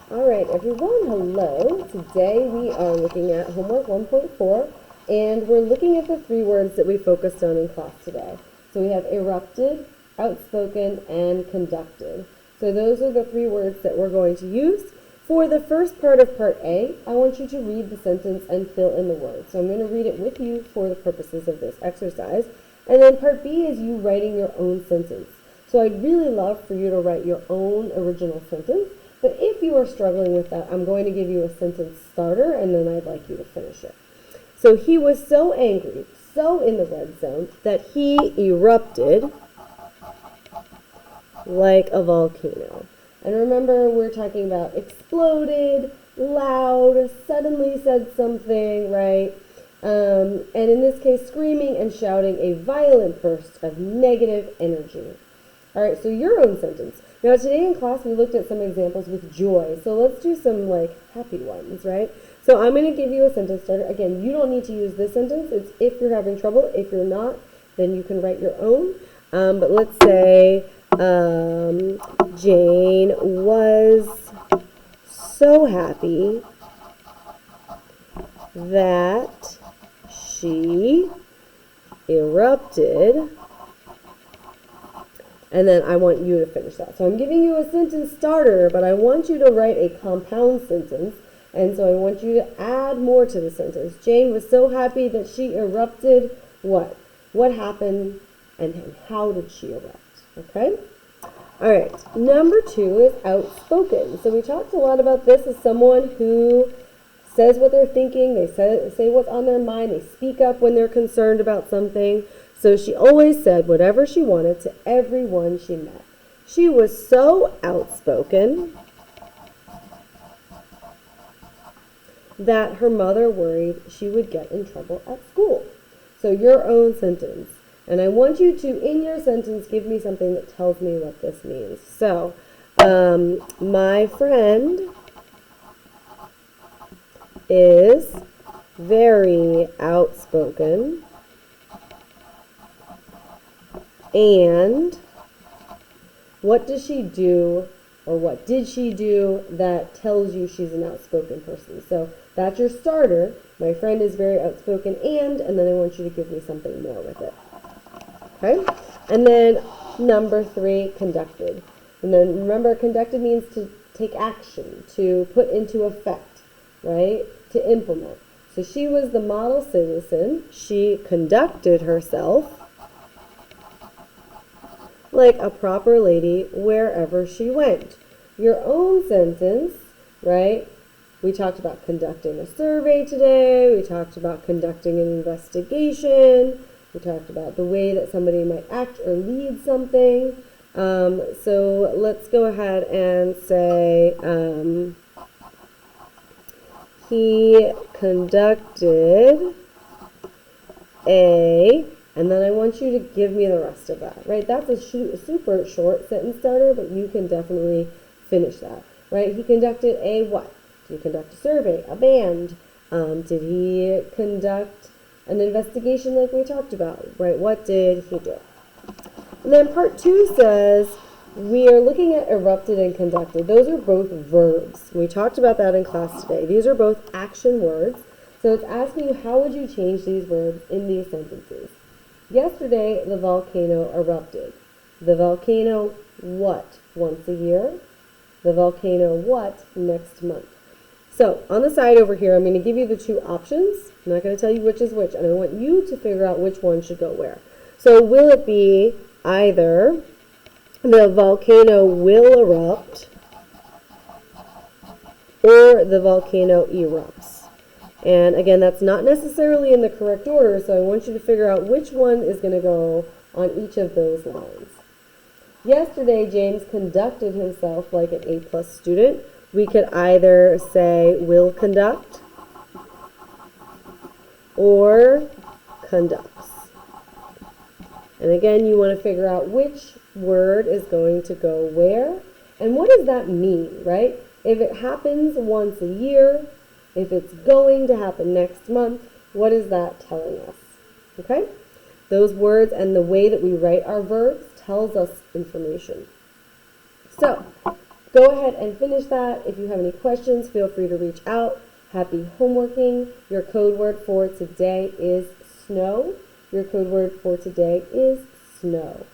All right, everyone, hello. Today we are looking at homework 1.4, and we're looking at the three words that we focused on in class today. So we have erupted, outspoken, and conducted. So those are the three words that we're going to use. For the first part of part A, I want you to read the sentence and fill in the words. So I'm going to read it with you for the purposes of this exercise. And then part B is you writing your own sentence. So I'd really love for you to write your own original sentence. But if you are struggling with that, I'm going to give you a sentence starter, and then I'd like you to finish it. So he was so angry, so in the red zone, that he erupted like a volcano. And remember, we're talking about exploded, loud, suddenly said something, right? And in this case, screaming and shouting a violent burst of negative energy. All right, so your own sentence. Now, today in class, we looked at some examples with joy. So let's do some, happy ones, right? So I'm going to give you a sentence starter. Again, you don't need to use this sentence. It's if you're having trouble. If you're not, then you can write your own. But let's say Jane was so happy that she erupted. And then I want you to finish that. So I'm giving you a sentence starter, but I want you to write a compound sentence. And so I want you to add more to the sentence. Jane was so happy that she erupted what? What happened and how did she erupt? Okay? All right. Number 2 is outspoken. So we talked a lot about this as someone who says what they're thinking. They say what's on their mind. They speak up when they're concerned about something. So she always said whatever she wanted to everyone she met. She was so outspoken that her mother worried she would get in trouble at school. So your own sentence. And I want you to, in your sentence, give me something that tells me what this means. So, my friend is very outspoken. And what does she do, or what did she do that tells you she's an outspoken person? So that's your starter. My friend is very outspoken, and then I want you to give me something more with it. Okay? And then number 3, conducted. And then remember, conducted means to take action, to put into effect, right? To implement. So she was the model citizen. She conducted herself like a proper lady wherever she went. Your own sentence, right? We talked about conducting a survey today. We talked about conducting an investigation. We talked about the way that somebody might act or lead something. So let's go ahead and say he conducted and then I want you to give me the rest of that, right? That's a super short sentence starter, but you can definitely finish that, right? He conducted a what? Did he conduct a survey, a band? Did he conduct an investigation like we talked about, right? What did he do? And then part 2 says, we are looking at erupted and conducted. Those are both verbs. We talked about that in class today. These are both action words. So it's asking you, how would you change these verbs in these sentences? Yesterday, the volcano erupted. The volcano what? Once a year. The volcano what? Next month. So on the side over here, I'm going to give you the 2 options. I'm not going to tell you which is which, and I want you to figure out which one should go where. So will it be either the volcano will erupt or the volcano erupts? And again, that's not necessarily in the correct order, so I want you to figure out which one is going to go on each of those lines. Yesterday, James conducted himself like an A+ student. We could either say will conduct or conducts. And again, you want to figure out which word is going to go where. And what does that mean, right? If it happens once a year, if it's going to happen next month, what is that telling us? Okay? Those words and the way that we write our verbs tells us information. So, go ahead and finish that. If you have any questions, feel free to reach out. Happy homeworking. Your code word for today is snow. Your code word for today is snow.